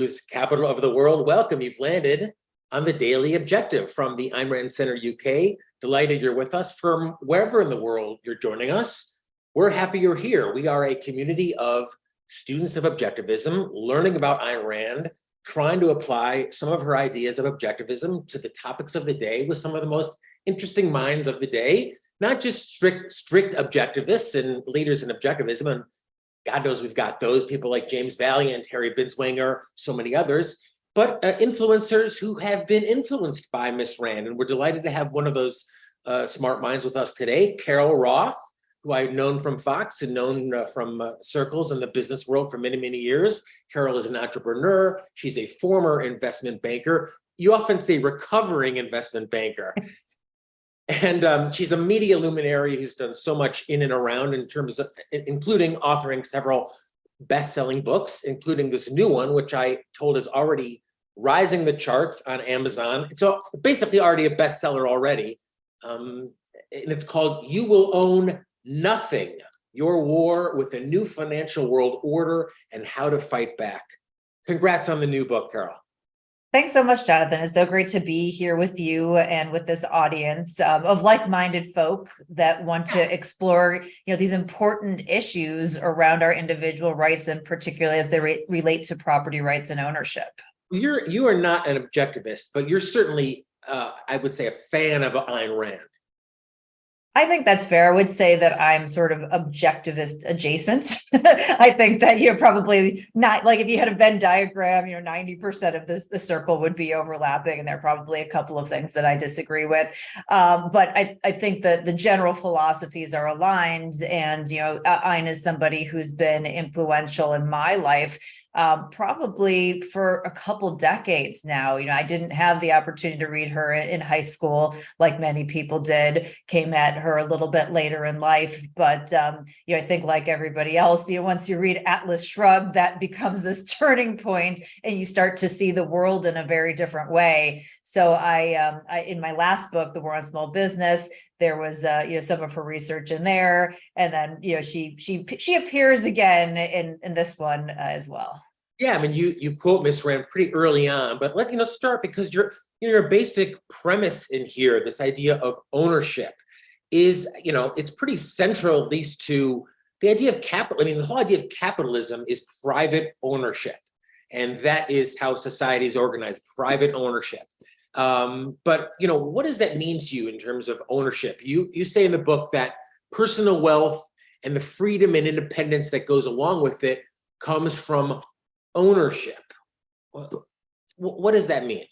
who's capital of the world. Welcome. You've landed on the Daily Objective from the Ayn Rand Center UK. Delighted you're with us from wherever in the world you're joining us. We're happy you're here. We are a community of students of objectivism, learning about Ayn Rand, trying to apply some of her ideas of objectivism to the topics of the day with some of the most interesting minds of the day, not just strict objectivists and leaders in objectivism. And God knows we've got those people like James Valiant, Harry Binswanger, so many others, but influencers who have been influenced by Miss Rand. And we're delighted to have one of those smart minds with us today, Carol Roth, who I've known from Fox and known from circles in the business world for many, many years. Carol is an entrepreneur. She's a former investment banker. You often say recovering investment banker. And she's a media luminary who's done so much in and around in terms of, including authoring several best-selling books, including this new one, which I told is already rising the charts on Amazon. It's basically already a bestseller already. And it's called You Will Own Nothing, Your War with a New Financial World Order and How to Fight Back. Congrats on the new book, Carol. Thanks so much, Jonathan. It's so great to be here with you and with this audience of like-minded folk that want to explore, these important issues around our individual rights, and particularly as they relate to property rights and ownership. You are not an objectivist, but you're certainly, I would say, a fan of Ayn Rand. I think that's fair. I would say that I'm sort of objectivist adjacent. I think that you're probably not, like if you had a Venn diagram, 90% of the circle would be overlapping, and there are probably a couple of things that I disagree with. But I think that the general philosophies are aligned, and, Ayn is somebody who's been influential in my life probably for a couple decades now. I didn't have the opportunity to read her in high school like many people did, came at her a little bit later in life. But, I think like everybody else, once you read Atlas Shrugged, that becomes this turning point and you start to see the world in a very different way. So I in my last book, The War on Small Business, there was some of her research in there, and then she appears again in this one as well. Yeah, I mean, you quote Miss Rand pretty early on, but let's start because your basic premise in here, this idea of ownership, is it's pretty central, at least to the idea of capital. I mean, the whole idea of capitalism is private ownership, and that is how society is organized: private ownership. But what does that mean to you in terms of ownership? You say in the book that personal wealth and the freedom and independence that goes along with it comes from ownership. What does that mean?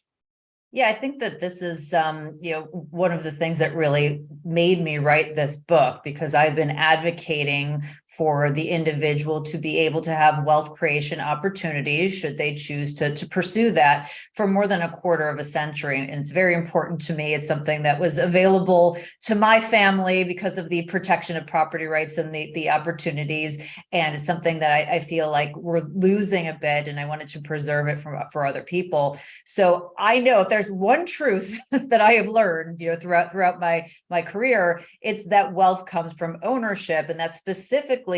Yeah, I think that this is, one of the things that really made me write this book, because I've been advocating for the individual to be able to have wealth creation opportunities, should they choose to pursue that, for more than a quarter of a century. And it's very important to me. It's something that was available to my family because of the protection of property rights and the opportunities. And it's something that I feel like we're losing a bit, and I wanted to preserve it for other people. So I know if there's one truth that I have learned, throughout my career, it's that wealth comes from ownership, and that's specifically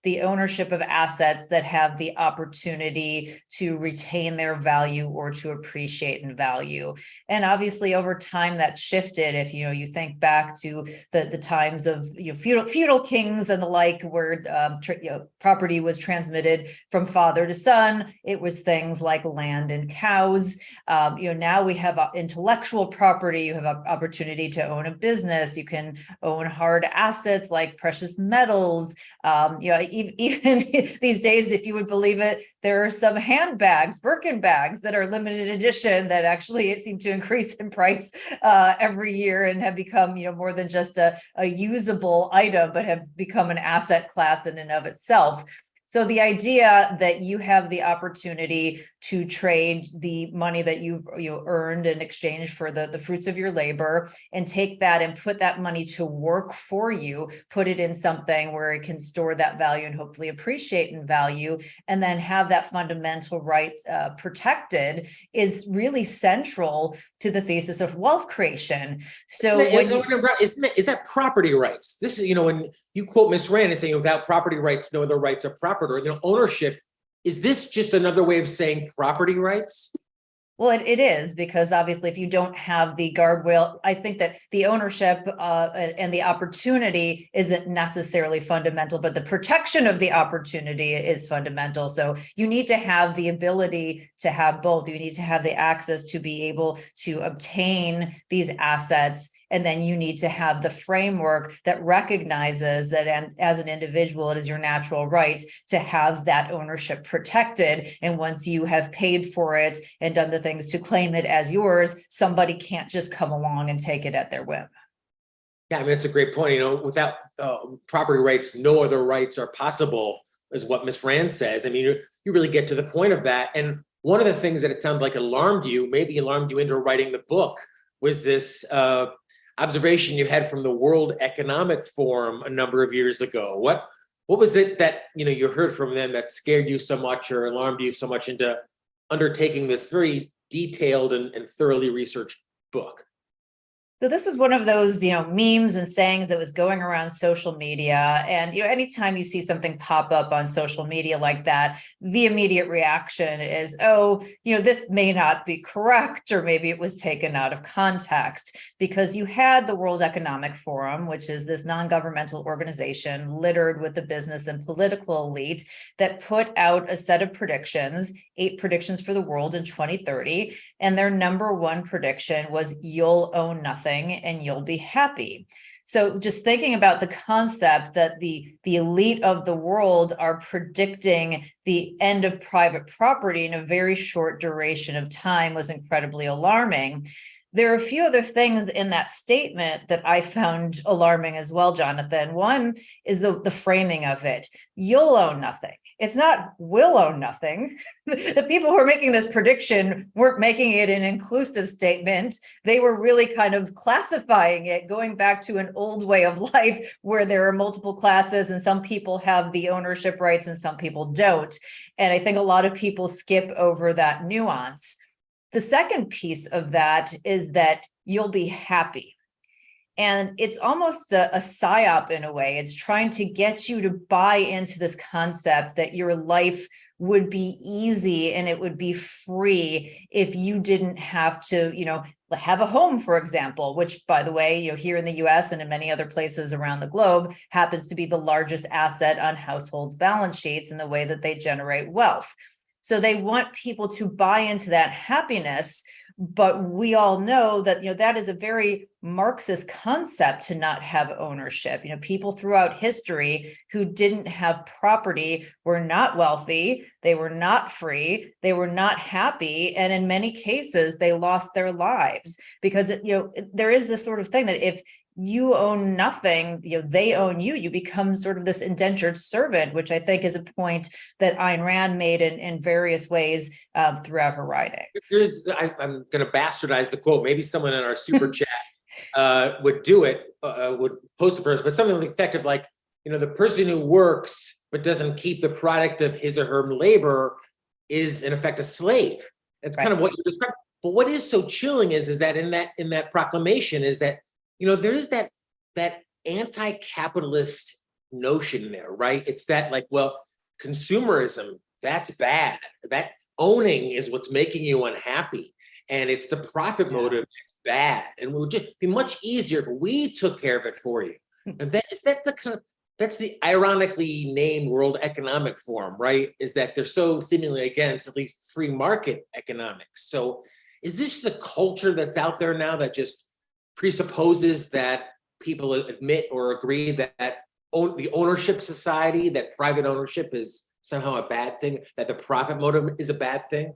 the ownership of assets that have the opportunity to retain their value or to appreciate in value. And obviously, over time, that's shifted. If you think back to the times of feudal kings and the like, where property was transmitted from father to son, it was things like land and cows. Now we have intellectual property. You have an opportunity to own a business. You can own hard assets like precious metals. Even these days, if you would believe it, there are some handbags, Birkin bags, that are limited edition that actually seem to increase in price every year and have become, more than just a usable item, but have become an asset class in and of itself. So the idea that you have the opportunity to trade the money that you've earned in exchange for the fruits of your labor, and take that and put that money to work for you, put it in something where it can store that value and hopefully appreciate in value, and then have that fundamental right protected, is really central to the thesis of wealth creation. So is that property rights? This is, when you quote Miss Rand and saying without property rights, no other rights are property. Ownership is this just another way of saying property rights? Well, it is, because obviously if you don't have the guardrail, I think that the ownership and the opportunity isn't necessarily fundamental, but the protection of the opportunity is fundamental. So you need to have the ability to have both. You need to have the access to be able to obtain these assets. And then you need to have the framework that recognizes that as an individual, it is your natural right to have that ownership protected. And once you have paid for it and done the things to claim it as yours, somebody can't just come along and take it at their whim. Yeah, I mean, it's a great point. You know, without property rights, no other rights are possible, is what Ms. Rand says. I mean, you really get to the point of that. And one of the things that it sounded like alarmed you, maybe alarmed you into writing the book, was this observation you had from the World Economic Forum a number of years ago. What was it that you heard from them that scared you so much or alarmed you so much into undertaking this very detailed and thoroughly researched book? So this was one of those, memes and sayings that was going around social media. And, anytime you see something pop up on social media like that, the immediate reaction is, oh, this may not be correct, or maybe it was taken out of context, because you had the World Economic Forum, which is this non-governmental organization littered with the business and political elite that put out a set of predictions, 8 predictions for the world in 2030. And their number one prediction was, you'll own nothing and you'll be happy. So just thinking about the concept that the elite of the world are predicting the end of private property in a very short duration of time was incredibly alarming. There are a few other things in that statement that I found alarming as well, Jonathan. One is the framing of it. You'll own nothing. It's not will own nothing. The people who are making this prediction weren't making it an inclusive statement. They were really kind of classifying it, going back to an old way of life where there are multiple classes and some people have the ownership rights and some people don't. And I think a lot of people skip over that nuance. The second piece of that is that you'll be happy. And it's almost a psyop in a way. It's trying to get you to buy into this concept that your life would be easy and it would be free if you didn't have to, have a home, for example, which, by the way, here in the US and in many other places around the globe happens to be the largest asset on households' balance sheets in the way that they generate wealth. So they want people to buy into that happiness, but we all know that that is a very Marxist concept to not have ownership. People throughout history who didn't have property were not wealthy, they were not free, they were not happy, and in many cases they lost their lives because there is this sort of thing that if you own nothing, they own you. You become sort of this indentured servant, which I think is a point that Ayn Rand made in various ways throughout her writings. I'm going to bastardize the quote. Maybe someone in our super chat would do it, would post it for us, but something to the effect of like, the person who works but doesn't keep the product of his or her labor is in effect a slave. It's kind of what you described. But what is so chilling is that in that proclamation is that there is that anti-capitalist notion there, right? It's that like, well, consumerism, that's bad. That owning is what's making you unhappy. And it's the profit motive that's bad. And it would just be much easier if we took care of it for you. And that's the ironically named World Economic Forum, right? Is that they're so seemingly against at least free market economics. So is this the culture that's out there now that just presupposes that people admit or agree that the ownership society, that private ownership is somehow a bad thing, that the profit motive is a bad thing?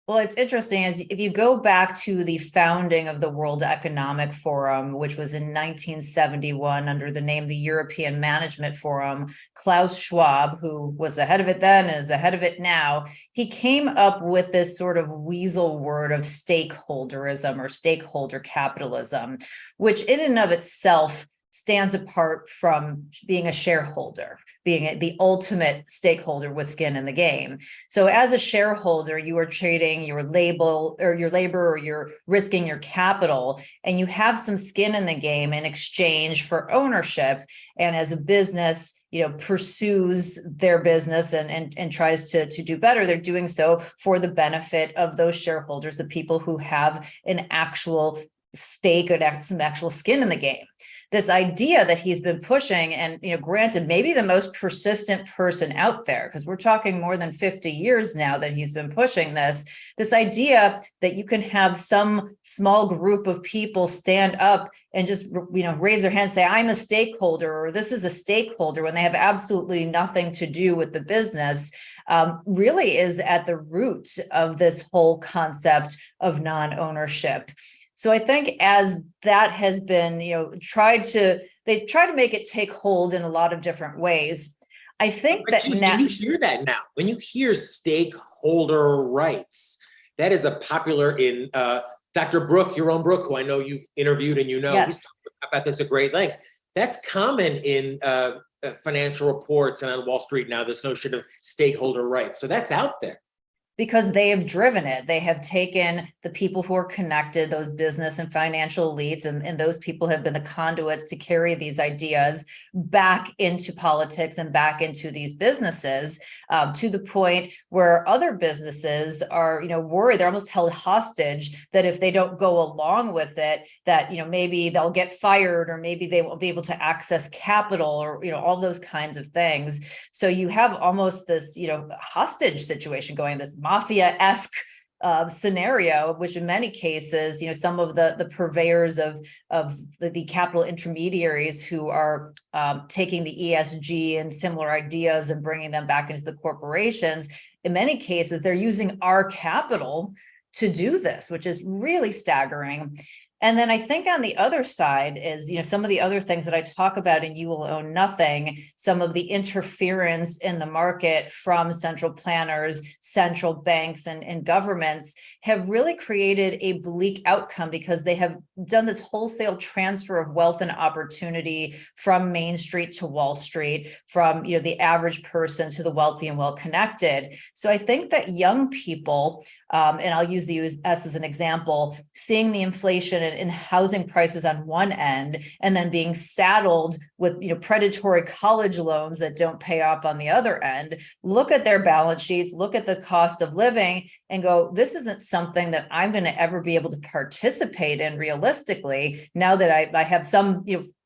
Well, it's interesting as if you go back to the founding of the World Economic Forum, which was in 1971 under the name the European Management Forum, Klaus Schwab, who was the head of it then and is the head of it now, he came up with this sort of weasel word of stakeholderism or stakeholder capitalism, which in and of itself stands apart from being a shareholder, being the ultimate stakeholder with skin in the game. So as a shareholder, you are trading your labor, or you're risking your capital, and you have some skin in the game in exchange for ownership. And as a business, pursues their business and tries to do better, they're doing so for the benefit of those shareholders, the people who have an actual stake or some actual skin in the game. This idea that he's been pushing, and granted, maybe the most persistent person out there, because we're talking more than 50 years now that he's been pushing this idea that you can have some small group of people stand up and just raise their hand, say, I'm a stakeholder, or this is a stakeholder, when they have absolutely nothing to do with the business, really is at the root of this whole concept of non-ownership. So I think as that has been, they try to make it take hold in a lot of different ways. I think that when you hear that now, when you hear stakeholder rights, that is a popular in Dr. Brooke, your own Brooke, who I know you've interviewed and yes. he's talked about this at great lengths. That's common in financial reports and on Wall Street now, this notion of stakeholder rights. So that's out there. Because they have driven it. They have taken the people who are connected, those business and financial elites, and those people have been the conduits to carry these ideas back into politics and back into these businesses, to the point where other businesses are, worried, they're almost held hostage that if they don't go along with it, that, maybe they'll get fired, or maybe they won't be able to access capital, or, all those kinds of things. So you have almost this, hostage situation going, this mafia-esque scenario, which in many cases, some of the purveyors of the capital intermediaries who are taking the ESG and similar ideas and bringing them back into the corporations, in many cases, they're using our capital to do this, which is really staggering. And then I think on the other side is, some of the other things that I talk about in You Will Own Nothing, some of the interference in the market from central planners, central banks, and governments have really created a bleak outcome, because they have done this wholesale transfer of wealth and opportunity from Main Street to Wall Street, from the average person to the wealthy and well-connected. So I think that young people, and I'll use the U.S. as an example, seeing the inflation in housing prices on one end, and then being saddled with predatory college loans that don't pay off on the other end, look at their balance sheets, look at the cost of living, and go, this isn't something that I'm going to ever be able to participate in realistically, now that I have some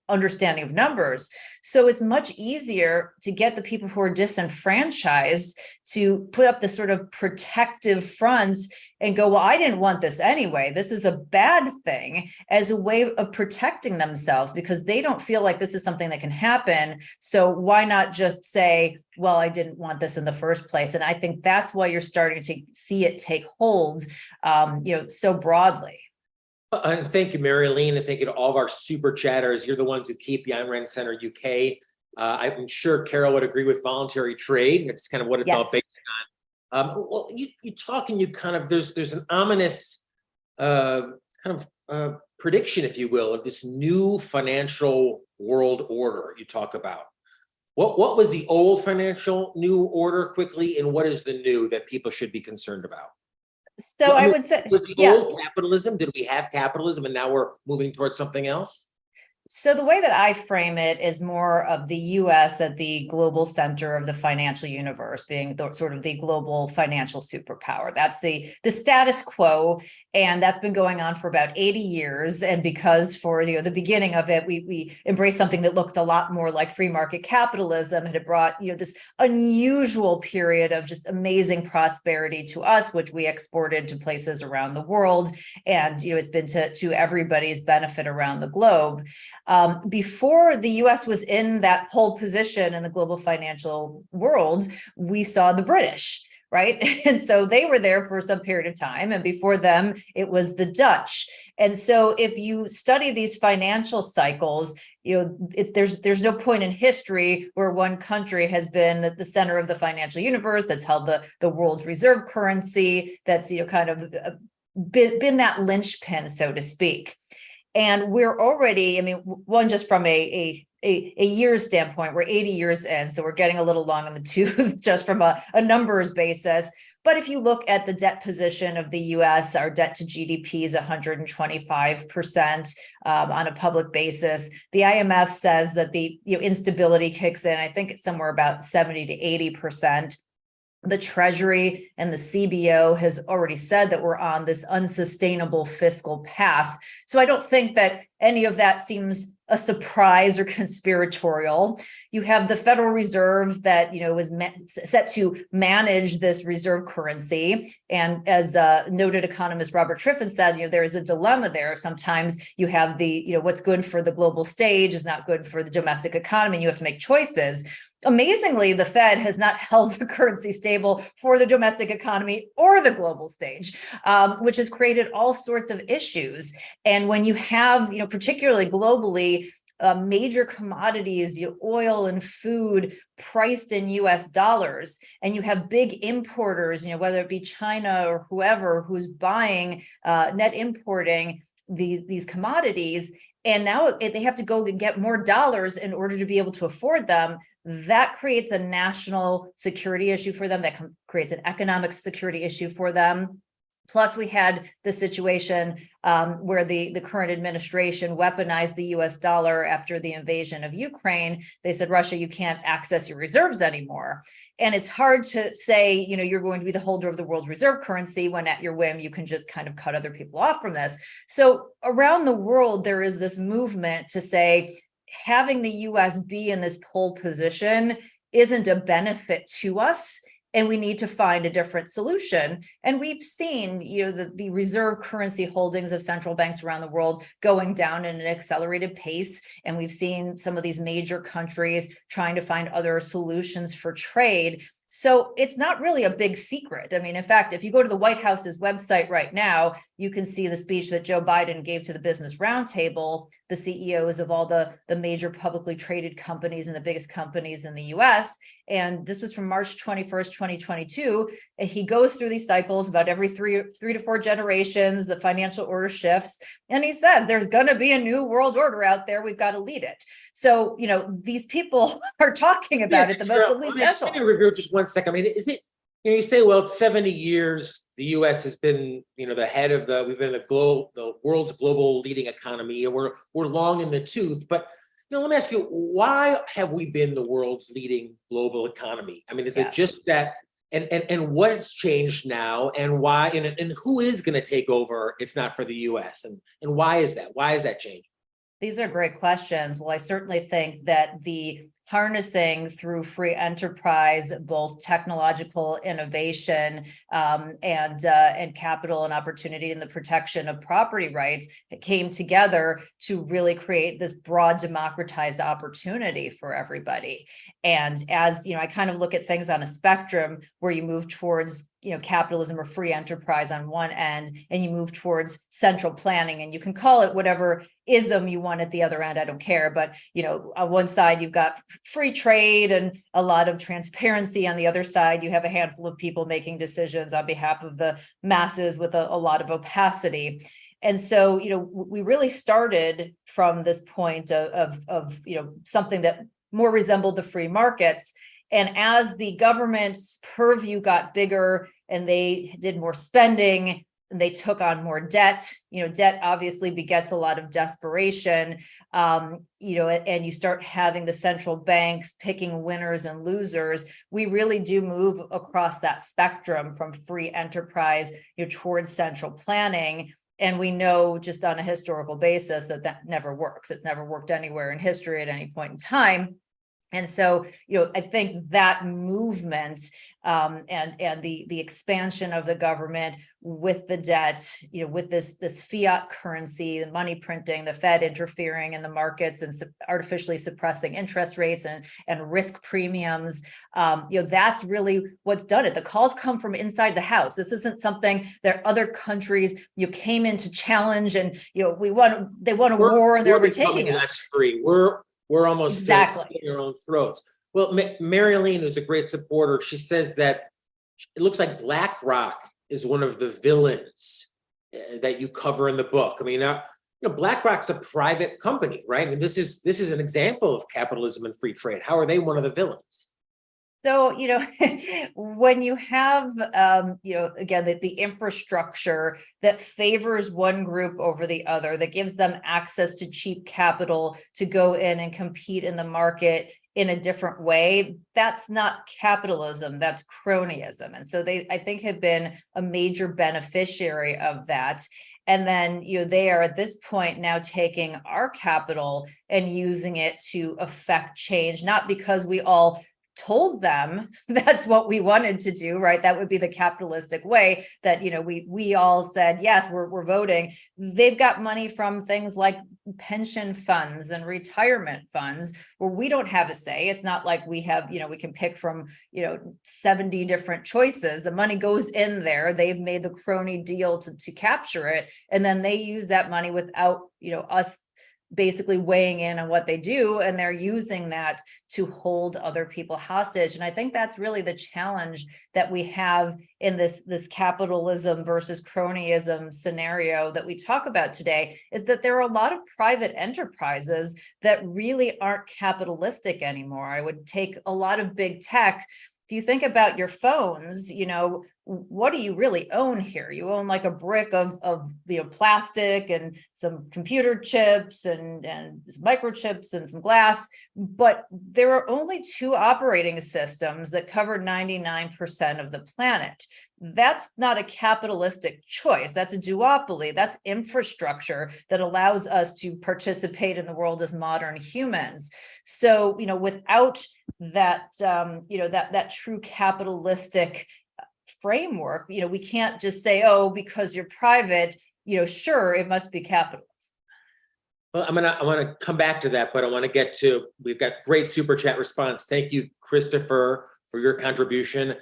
understanding of numbers. So it's much easier to get the people who are disenfranchised to put up this sort of protective fronts and go, well, I didn't want this anyway. This is a bad thing, as a way of protecting themselves, because they don't feel like this is something that can happen. So why not just say, well, I didn't want this in the first place? And I think that's why you're starting to see it take hold, so broadly. And thank you, Marilyn, and thank you to all of our super chatters. You're the ones who keep the Ayn Rand Center UK. I'm sure Carol would agree with voluntary trade. It's kind of what it's all based on. Well, you talk and you kind of, there's an ominous prediction, if you will, of this new financial world order you talk about. What was the old financial new order quickly, and what is the new that people should be concerned about? So I would say, was the old capitalism? Did we have capitalism and now we're moving towards something else? So the way that I frame it is more of the U.S. at the global center of the financial universe, being sort of the global financial superpower. That's the status quo, and that's been going on for about 80 years. And because for the beginning of it, we embraced something that looked a lot more like free market capitalism, and it brought this unusual period of just amazing prosperity to us, which we exported to places around the world, and it's been to everybody's benefit around the globe. Before the US was in that pole position in the global financial world, we saw the British, right? And so they were there for some period of time. And before them, it was the Dutch. And so if you study these financial cycles, there's no point in history where one country has been at the center of the financial universe, that's held the world's reserve currency, that's kind of been that linchpin, so to speak. And we're already, I mean, one, just from a year standpoint, we're 80 years in, so we're getting a little long on the tooth just from a numbers basis. But if you look at the debt position of the US, our debt to GDP is 125% on a public basis. The IMF says that the instability kicks in, I think it's somewhere about 70 to 80%. The Treasury and the CBO has already said that we're on this unsustainable fiscal path. So I don't think that any of that seems a surprise or conspiratorial. You have the Federal Reserve that was set to manage this reserve currency, and as noted economist Robert Triffin said, there is a dilemma there. Sometimes you have the what's good for the global stage is not good for the domestic economy, and you have to make choices. Amazingly, the Fed has not held the currency stable for the domestic economy or the global stage, which has created all sorts of issues. And when you have, particularly globally, major commodities, oil and food priced in US dollars, and you have big importers, whether it be China or whoever who's buying, net importing these commodities, and now they have to go and get more dollars in order to be able to afford them. That creates a national security issue for them. That creates an economic security issue for them. Plus, we had the situation where the current administration weaponized the US dollar after the invasion of Ukraine. They said, Russia, you can't access your reserves anymore. And it's hard to say, you're going to be the holder of the world reserve currency when at your whim, you can just kind of cut other people off from this. So around the world, there is this movement to say, having the US be in this pole position isn't a benefit to us, and we need to find a different solution. And we've seen, the reserve currency holdings of central banks around the world going down in an accelerated pace. And we've seen some of these major countries trying to find other solutions for trade. So it's not really a big secret. I mean, in fact, if you go to the White House's website right now, you can see the speech that Joe Biden gave to the Business Roundtable, the CEOs of all the major publicly traded companies and the biggest companies in the US. And this was from March 21st, 2022. He goes through these cycles about every three to four generations, the financial order shifts. And he says, there's going to be a new world order out there. We've got to lead it. So, these people are talking about it, the most elite echelon. Can I review just one second? I mean, is it, you say, well, it's 70 years, the US has been, the head of we've been the world's global leading economy, and we're long in the tooth. But, let me ask you, why have we been the world's leading global economy? I mean, is it just that, and what's changed now, and why, and who is going to take over if not for the US? And why is that? Why is that change? These are great questions. Well, I certainly think that the harnessing through free enterprise, both technological innovation and capital and opportunity and the protection of property rights, that came together to really create this broad democratized opportunity for everybody. And as I kind of look at things on a spectrum where you move towards capitalism or free enterprise on one end, and you move towards central planning, and you can call it whatever ism you want at the other end. I don't care. But, on one side, you've got free trade and a lot of transparency. On the other side, you have a handful of people making decisions on behalf of the masses with a lot of opacity. And so, we really started from this point of something that more resembled the free markets. And as the government's purview got bigger and they did more spending and they took on more debt, debt obviously begets a lot of desperation, and you start having the central banks picking winners and losers. We really do move across that spectrum from free enterprise, towards central planning. And we know just on a historical basis that never works. It's never worked anywhere in history at any point in time. And so, I think that movement and the expansion of the government with the debt, with this fiat currency, the money printing, the Fed interfering in the markets and artificially suppressing interest rates and risk premiums, that's really what's done it. The calls come from inside the house. This isn't something that other countries came in to challenge, and they want a war and they're overtaking us. Less free. We're almost in our own throats. Well, Marilyn, who's a great supporter, she says that it looks like Blackrock is one of the villains that you cover in the book. I mean, BlackRock's a private company, right? I mean, this is an example of capitalism and free trade. How are they one of the villains? So, when you have, again, the infrastructure that favors one group over the other, that gives them access to cheap capital to go in and compete in the market in a different way, that's not capitalism, that's cronyism. And so they, I think, have been a major beneficiary of that. And then, they are at this point now taking our capital and using it to affect change, not because we all told them that's what we wanted to do, right? That would be the capitalistic way that, we all said, yes, we're voting. They've got money from things like pension funds and retirement funds where we don't have a say. It's not like we have, we can pick from, 70 different choices. The money goes in there. They've made the crony deal to capture it. And then they use that money without, us basically weighing in on what they do, and they're using that to hold other people hostage. And I think that's really the challenge that we have in this capitalism versus cronyism scenario that we talk about today, is that there are a lot of private enterprises that really aren't capitalistic anymore. I would take a lot of big tech. If you think about your phones, what do you really own here? You own like a brick of plastic and some computer chips and some microchips and some glass, but there are only 2 operating systems that cover 99% of the planet. That's not a capitalistic choice. That's a duopoly. That's infrastructure that allows us to participate in the world as modern humans. So, without that, that true capitalistic framework, we can't just say, oh, because you're private, sure, it must be capitalist. Well, I want to come back to that, but I want to get to, we've got great super chat response. Thank you, Christopher, for your contribution.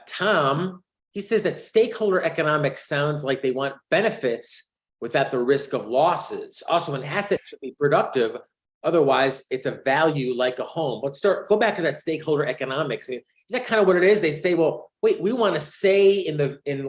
Tom, he says that stakeholder economics sounds like they want benefits without the risk of losses. Also, an asset should be productive. Otherwise, it's a value like a home. Go back to that stakeholder economics. Is that kind of what it is? They say, well, wait, we want to say in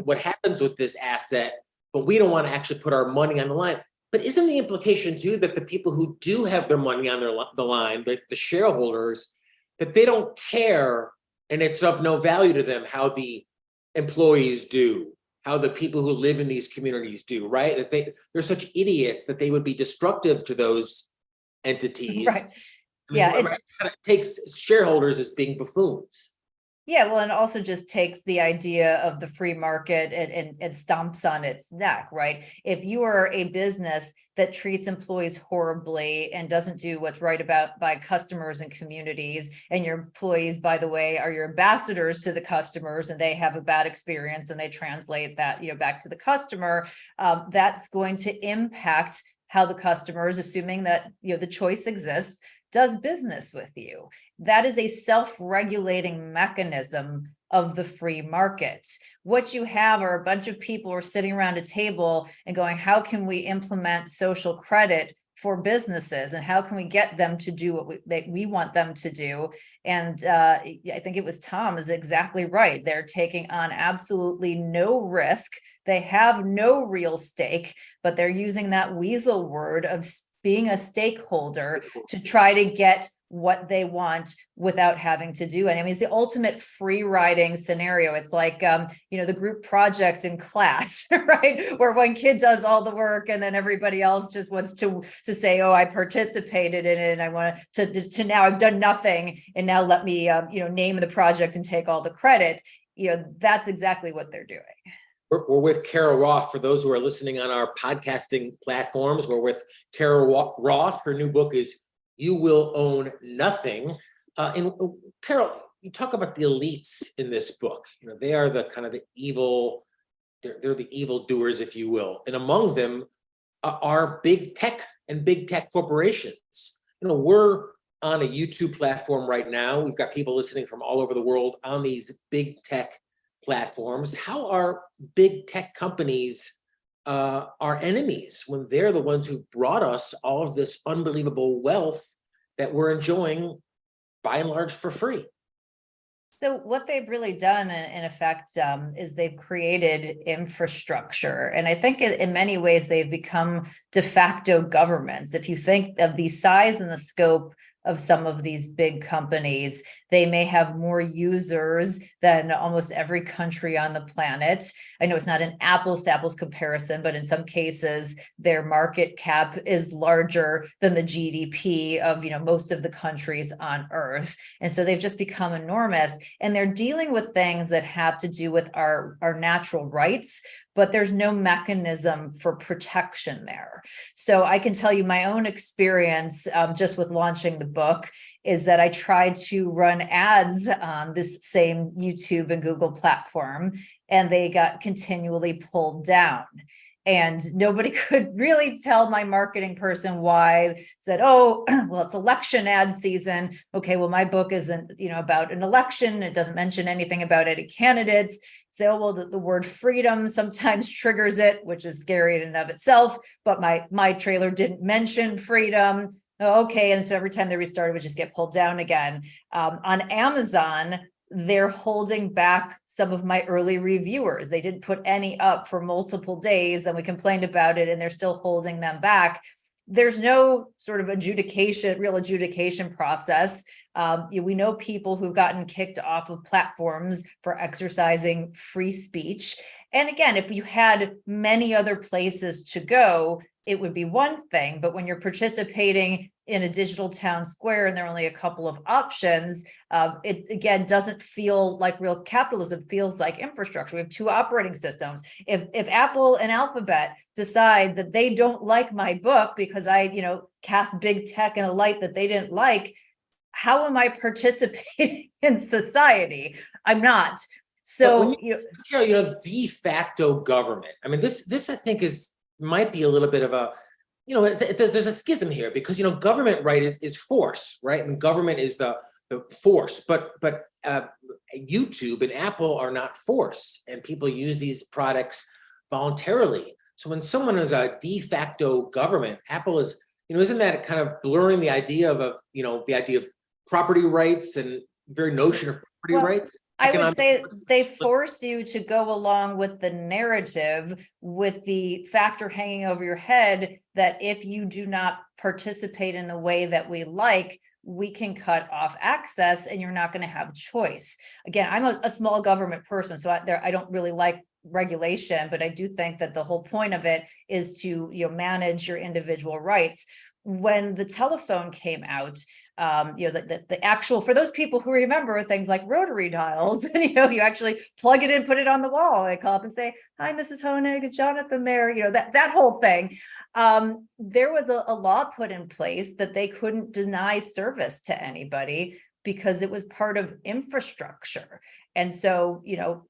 what happens with this asset, but we don't want to actually put our money on the line. But isn't the implication too that the people who do have their money on the line, the shareholders, that they don't care and it's of no value to them how the employees do, how the people who live in these communities do, right? That they're such idiots that they would be destructive to those entities. Right. It kind of takes shareholders as being buffoons. Yeah, well, and it also just takes the idea of the free market and stomps on its neck, right? If you are a business that treats employees horribly and doesn't do what's right by customers and communities, and your employees, by the way, are your ambassadors to the customers, and they have a bad experience and they translate that, back to the customer, that's going to impact how the customers, assuming that, the choice exists, does business with you. That is a self-regulating mechanism of the free market. What you have are a bunch of people who are sitting around a table and going, how can we implement social credit for businesses, and how can we get them to do what we want them to do? And I think it was Tom is exactly right. They're taking on absolutely no risk. They have no real stake, but they're using that weasel word of being a stakeholder to try to get what they want without having to do it. I mean, it's the ultimate free riding scenario. It's like, the group project in class, right? Where one kid does all the work and then everybody else just wants to say, oh, I participated in it and I want to now I've done nothing. And now let me, name the project and take all the credit. That's exactly what they're doing. We're with Kara Roth. For those who are listening on our podcasting platforms, we're with Kara Roth. Her new book is You Will Own Nothing. And Carol, you talk about the elites in this book. They are the kind of the evil, they're the evil doers, if you will. And among them are big tech and big tech corporations. We're on a YouTube platform right now. We've got people listening from all over the world on these big tech platforms. How are big tech companies our enemies when they're the ones who brought us all of this unbelievable wealth that we're enjoying by and large for free? So what they've really done in effect is they've created infrastructure. And I think in many ways they've become de facto governments. If you think of the size and the scope of some of these big companies, they may have more users than almost every country on the planet. I know it's not an apples to apples comparison, but in some cases, their market cap is larger than the GDP of, most of the countries on Earth. And so they've just become enormous, and they're dealing with things that have to do with our natural rights, but there's no mechanism for protection there. So I can tell you my own experience just with launching the book is that I tried to run ads on this same YouTube and Google platform, and they got continually pulled down. And nobody could really tell my marketing person why. Said, oh, well, it's election ad season. Okay, well, my book isn't, about an election. It doesn't mention anything about any candidates. Say, oh, well, the word freedom sometimes triggers it, which is scary in and of itself. But my trailer didn't mention freedom. Okay, and so every time they restarted, it would just get pulled down again. On Amazon, they're holding back some of my early reviewers. They didn't put any up for multiple days, then we complained about it, and they're still holding them back. There's no sort of real adjudication process. We know people who've gotten kicked off of platforms for exercising free speech. And again, if you had many other places to go, it would be one thing. But when you're participating in a digital town square and there are only a couple of options, it again doesn't feel like real capitalism. It feels like infrastructure. We have two operating systems. If Apple and Alphabet decide that they don't like my book because I, cast big tech in a light that they didn't like, how am I participating in society? I'm not. So, de facto government. I mean, this I think might be a little bit of a, there's a schism here because, government, right, is force, right? And government is the force, but YouTube and Apple are not force, and people use these products voluntarily. So when someone is a de facto government, Apple is, isn't that kind of blurring the idea of the idea of property rights and the very notion of property rights? I would say they force you to go along with the narrative, with the factor hanging over your head that if you do not participate in the way that we like, we can cut off access and you're not going to have choice. Again, I'm a small government person, so I don't really like regulation, but I do think that the whole point of it is to manage your individual rights. When the telephone came out, the actual, for those people who remember things like rotary dials, and you actually plug it in, put it on the wall, they call up and say, "Hi, Mrs. Honig, is Jonathan there?" That whole thing. There was a law put in place that they couldn't deny service to anybody because it was part of infrastructure. And so,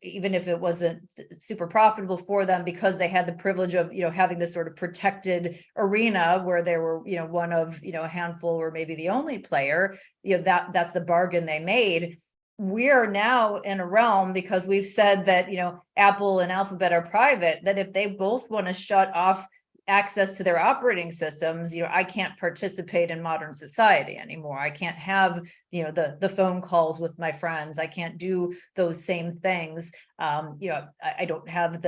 even if it wasn't super profitable for them, because they had the privilege of, having this sort of protected arena where they were, one of, a handful or maybe the only player, that's the bargain they made. We are now in a realm, because we've said that, Apple and Alphabet are private, that if they both want to shut off access to their operating systems, I can't participate in modern society anymore. I can't have, the phone calls with my friends. I can't do those same things. I don't have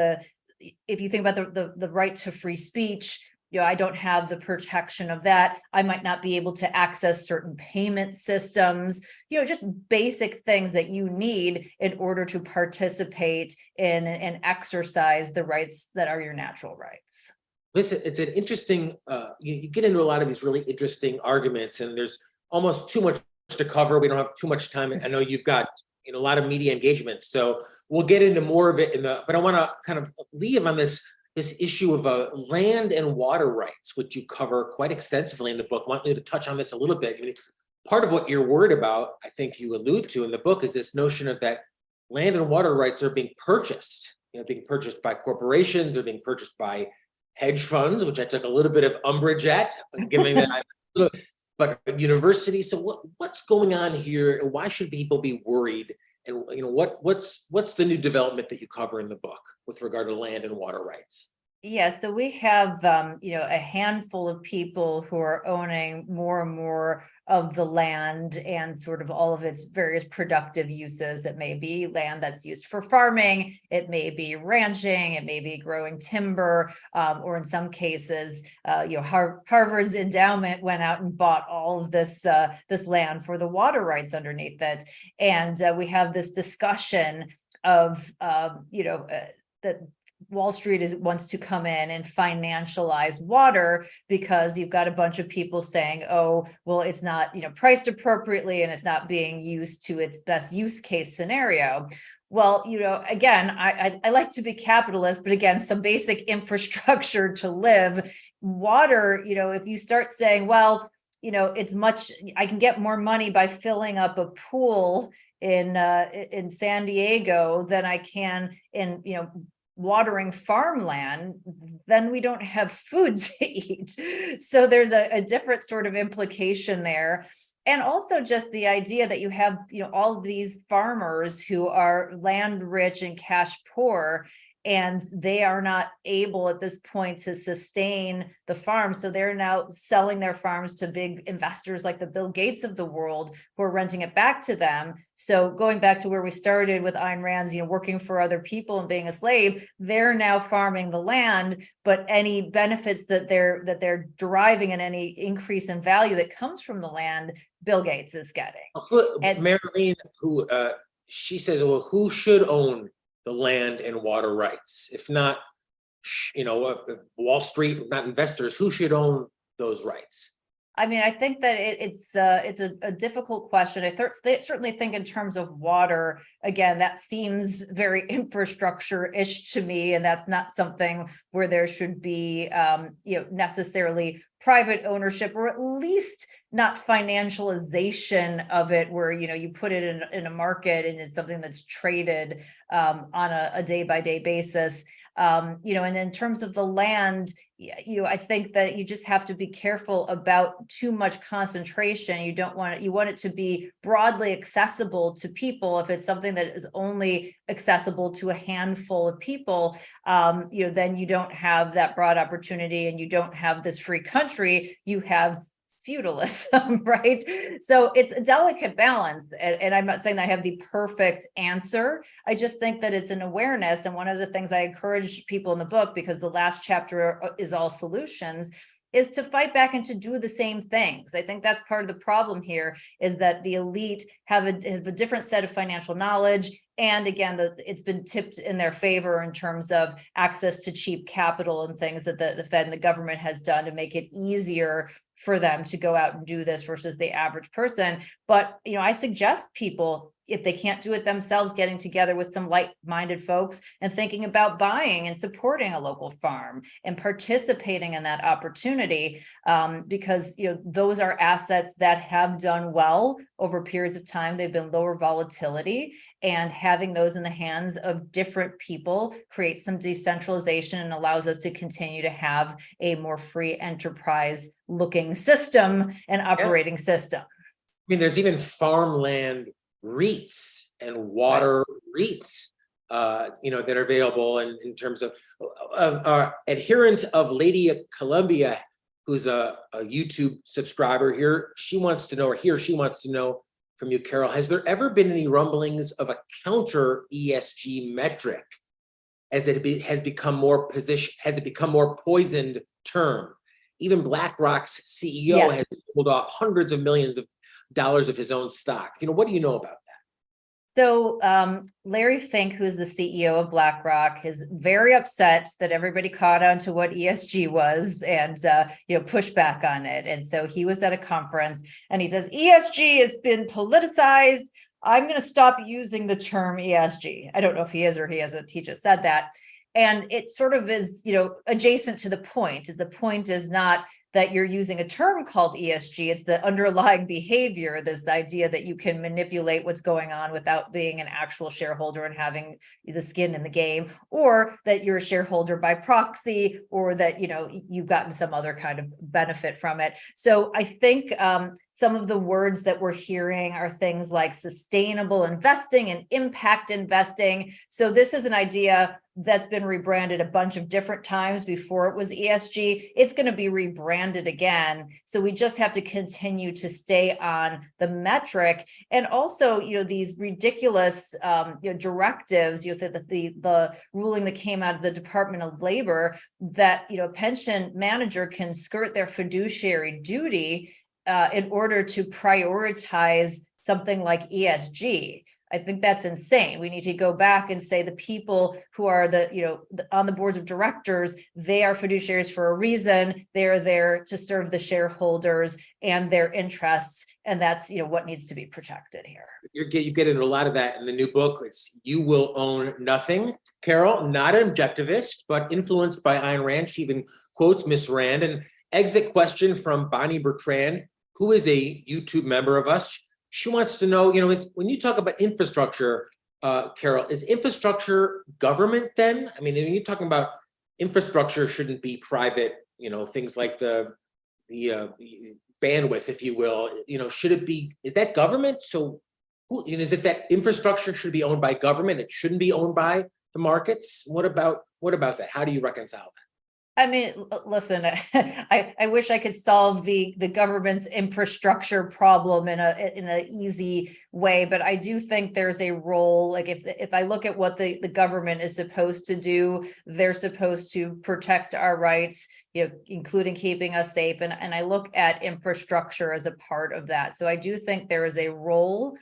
if you think about the right to free speech, I don't have the protection of that. I might not be able to access certain payment systems, just basic things that you need in order to participate in and exercise the rights that are your natural rights. Listen, it's an interesting, you get into a lot of these really interesting arguments, and there's almost too much to cover. We don't have too much time. I know you've got a lot of media engagements, so we'll get into more of it but I want to kind of leave on this issue of land and water rights, which you cover quite extensively in the book. I want you to touch on this a little bit. I mean, part of what you're worried about, I think you allude to in the book, is this notion of that land and water rights are being purchased, being purchased by corporations, they're being purchased by hedge funds, which I took a little bit of umbrage at, given that but universities. So what's going on here, and why should people be worried? And what's the new development that you cover in the book with regard to land and water rights? Yeah, so we have, a handful of people who are owning more and more of the land and sort of all of its various productive uses. It may be land that's used for farming, it may be ranching, it may be growing timber, or in some cases, Harvard's endowment went out and bought all of this land for the water rights underneath it. And we have this discussion of, that Wall Street wants to come in and financialize water because you've got a bunch of people saying, oh, well, it's not, priced appropriately and it's not being used to its best use case scenario. Well, again, I like to be capitalist, but again, some basic infrastructure to live. Water, if you start saying, well, I can get more money by filling up a pool in San Diego than I can in, watering farmland, then we don't have food to eat. So there's a different sort of implication there. And also just the idea that you have, all these farmers who are land rich and cash poor, and they are not able at this point to sustain the farm. So they're now selling their farms to big investors like the Bill Gates of the world, who are renting it back to them. So going back to where we started with Ayn Rand's, working for other people and being a slave, they're now farming the land, but any benefits that they're deriving and any increase in value that comes from the land, Bill Gates is getting. Marilyn, she says, well, who should own the land and water rights? If not, Wall Street, not investors, who should own those rights? I mean, I think that it's a difficult question. I certainly think in terms of water, again, that seems very infrastructure-ish to me, and that's not something where there should be, necessarily private ownership, or at least not financialization of it, where you put it in a market and it's something that's traded on a day-by-day basis. And in terms of the land, I think that you just have to be careful about too much concentration. You want it to be broadly accessible to people. If it's something that is only accessible to a handful of people, then you don't have that broad opportunity, and you don't have this free country. You have feudalism, right? So it's a delicate balance. And I'm not saying that I have the perfect answer. I just think that it's an awareness. And one of the things I encourage people in the book, because the last chapter is all solutions, is to fight back and to do the same things. I think that's part of the problem here, is that the elite have a different set of financial knowledge. And again, it's been tipped in their favor in terms of access to cheap capital and things that the Fed and the government has done to make it easier for them to go out and do this versus the average person. But, I suggest people, if they can't do it themselves, getting together with some like-minded folks and thinking about buying and supporting a local farm and participating in that opportunity, because those are assets that have done well over periods of time. They've been lower volatility, and having those in the hands of different people creates some decentralization and allows us to continue to have a more free enterprise looking system and operating system. I mean, there's even farmland REITs and water REITs, that are available. And in terms of adherent of Lady of Columbia, who's a YouTube subscriber here, she wants to know from you, Carol, has there ever been any rumblings of a counter ESG metric as it has become more poisoned term? Even BlackRock's CEO has pulled off hundreds of millions of dollars of his own stock. What do you know about that? So Larry Fink, who's the CEO of BlackRock, is very upset that everybody caught on to what ESG was and pushed back on it. And so he was at a conference and he says, ESG has been politicized. I'm going to stop using the term ESG. I don't know if he is or he hasn't. He just said that. And it sort of is, adjacent to the point. The point is not that you're using a term called ESG. It's the underlying behavior, this idea that you can manipulate what's going on without being an actual shareholder and having the skin in the game, or that you're a shareholder by proxy, or that you've gotten some other kind of benefit from it. So I think some of the words that we're hearing are things like sustainable investing and impact investing. So this is an idea that's been rebranded a bunch of different times before it was ESG. It's going to be rebranded again. So we just have to continue to stay on the metric. And also, these ridiculous directives, the ruling that came out of the Department of Labor that, a pension manager can skirt their fiduciary duty in order to prioritize something like ESG. I think that's insane. We need to go back and say the people who are on the boards of directors, they are fiduciaries for a reason. They're there to serve the shareholders and their interests. And that's, what needs to be protected here. You get into a lot of that in the new book. It's You Will Own Nothing. Carol, not an objectivist, but influenced by Ayn Rand. She even quotes Miss Rand. And exit question from Bonnie Bertrand, who is a YouTube member of us. She wants to know, when you talk about infrastructure, Carol, is infrastructure government then? I mean, when you're talking about infrastructure shouldn't be private, things like the bandwidth, if you will, should it be, is that government? So is it that infrastructure should be owned by government? It shouldn't be owned by the markets? What about that? How do you reconcile that? I mean, listen, I wish I could solve the government's infrastructure problem in an easy way, but I do think there's a role. Like if I look at what the government is supposed to do, they're supposed to protect our rights, including keeping us safe. And I look at infrastructure as a part of that. So I do think there is a role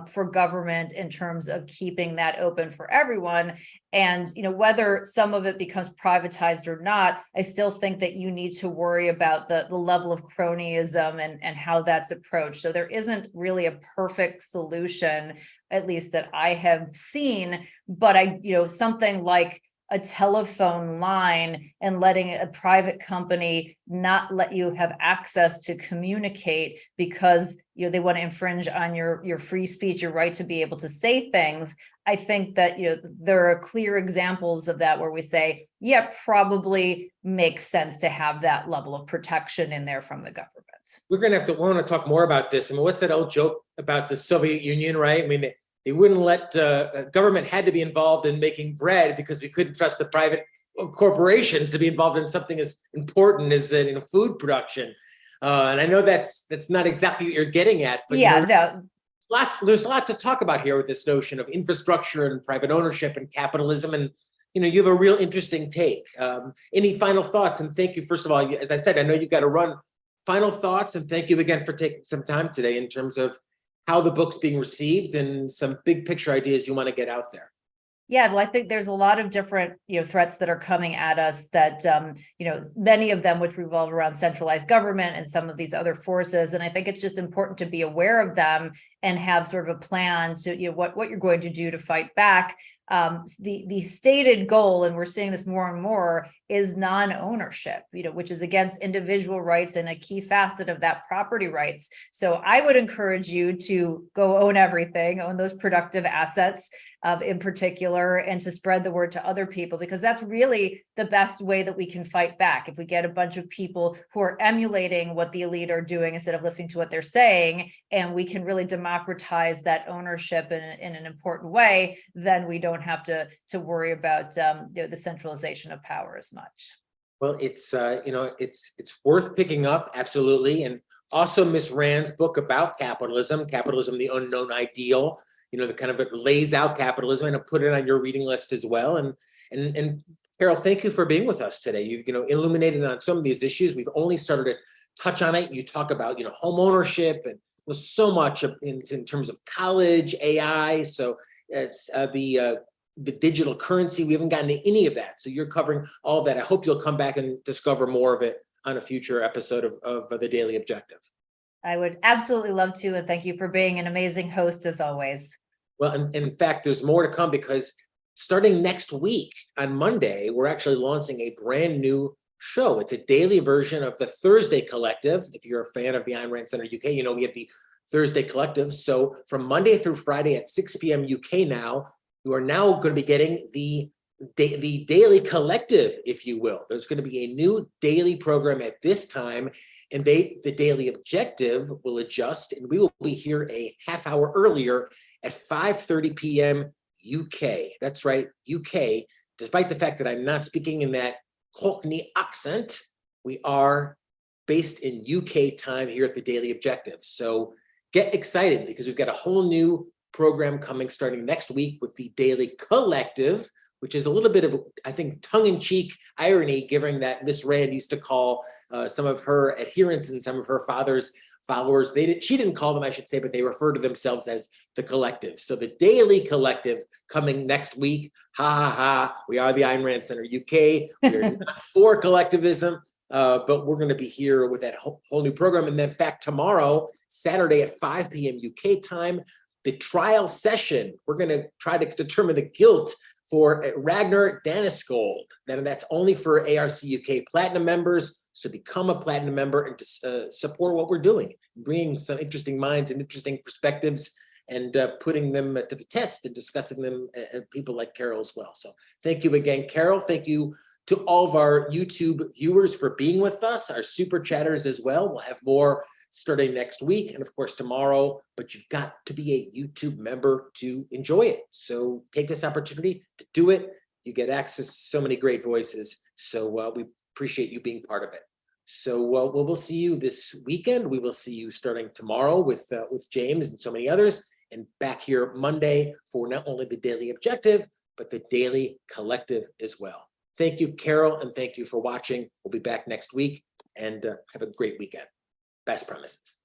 for government in terms of keeping that open for everyone. And whether some of it becomes privatized or not, I still think that you need to worry about the level of cronyism and how that's approached. So there isn't really a perfect solution, at least that I have seen, but something like a telephone line and letting a private company not let you have access to communicate because they want to infringe on your free speech, your right to be able to say things. I think that there are clear examples of that where we say, yeah, probably makes sense to have that level of protection in there from the government. We're going to want to talk more about this. I mean, what's that old joke about the Soviet Union, right? I mean, they wouldn't let government had to be involved in making bread because we couldn't trust the private corporations to be involved in something as important as food production. And I know that's not exactly what you're getting at, but there's a lot to talk about here with this notion of infrastructure and private ownership and capitalism. And you have a real interesting take. Any final thoughts? And thank you, first of all, as I said, I know you got to run. Final thoughts, and thank you again for taking some time today in terms of how the book's being received and some big picture ideas you want to get out there. Yeah, well, I think there's a lot of different, threats that are coming at us that, many of them which revolve around centralized government and some of these other forces. And I think it's just important to be aware of them and have sort of a plan to, what you're going to do to fight back. The stated goal, and we're seeing this more and more, is non-ownership, which is against individual rights and a key facet of that, property rights. So I would encourage you to go own everything, own those productive assets in particular, and to spread the word to other people, because that's really the best way that we can fight back. If we get a bunch of people who are emulating what the elite are doing instead of listening to what they're saying, and we can really democratize that ownership in an important way, then we don't have to worry about the centralization of power as much. Well, it's worth picking up, absolutely. And also Miss Rand's book about capitalism, the unknown ideal, the kind of, it lays out capitalism, and put it on your reading list as well. And Carol, thank you for being with us today. You've illuminated on some of these issues. We've only started to touch on it. You talk about home ownership, and there's so much in terms of college, AI. So it's the digital currency. We haven't gotten to any of that. So you're covering all of that. I hope you'll come back and discover more of it on a future episode of the Daily Objective. I would absolutely love to, and thank you for being an amazing host as always. Well, and in fact, there's more to come, because starting next week on Monday, we're actually launching a brand new show. It's a daily version of the Thursday Collective. If you're a fan of the Ayn Rand Center UK, you know we have the Thursday Collective. So from Monday through Friday at 6 p.m. UK now, you are now going to be getting the daily collective, if you will. There's going to be a new daily program at this time, and the daily objective will adjust, and we will be here a half hour earlier at 5:30 p.m. UK. That's right, UK. Despite the fact that I'm not speaking in that Cockney accent, we are based in UK time here at the Daily Objective. So get excited, because we've got a whole new program coming starting next week with the Daily Collective, which is a little bit of, I think, tongue-in-cheek irony, given that Miss Rand used to call some of her adherents and some of her father's followers, she didn't call them, I should say, but they refer to themselves as the Collective. So the Daily Collective coming next week. Ha ha ha, we are the Ayn Rand Center UK. We're not for collectivism, but we're going to be here with that whole new program. And then, in fact, tomorrow, Saturday at 5 p.m. UK time, the trial session, we're going to try to determine the guilt for Ragnar Daniskold. That's only for ARC UK Platinum members. So become a Platinum member and to support what we're doing, bringing some interesting minds and interesting perspectives, and putting them to the test and discussing them, people like Carol as well. So thank you again, Carol. Thank you to all of our YouTube viewers for being with us, our super chatters as well. We'll have more starting next week and of course tomorrow, but you've got to be a YouTube member to enjoy it. So take this opportunity to do it. You get access to so many great voices. So we appreciate you being part of it. So we'll see you this weekend. We will see you starting tomorrow with James and so many others, and back here Monday for not only the Daily Objective, but the Daily Collective as well. Thank you, Carol, and thank you for watching. We'll be back next week, and have a great weekend. Best premises.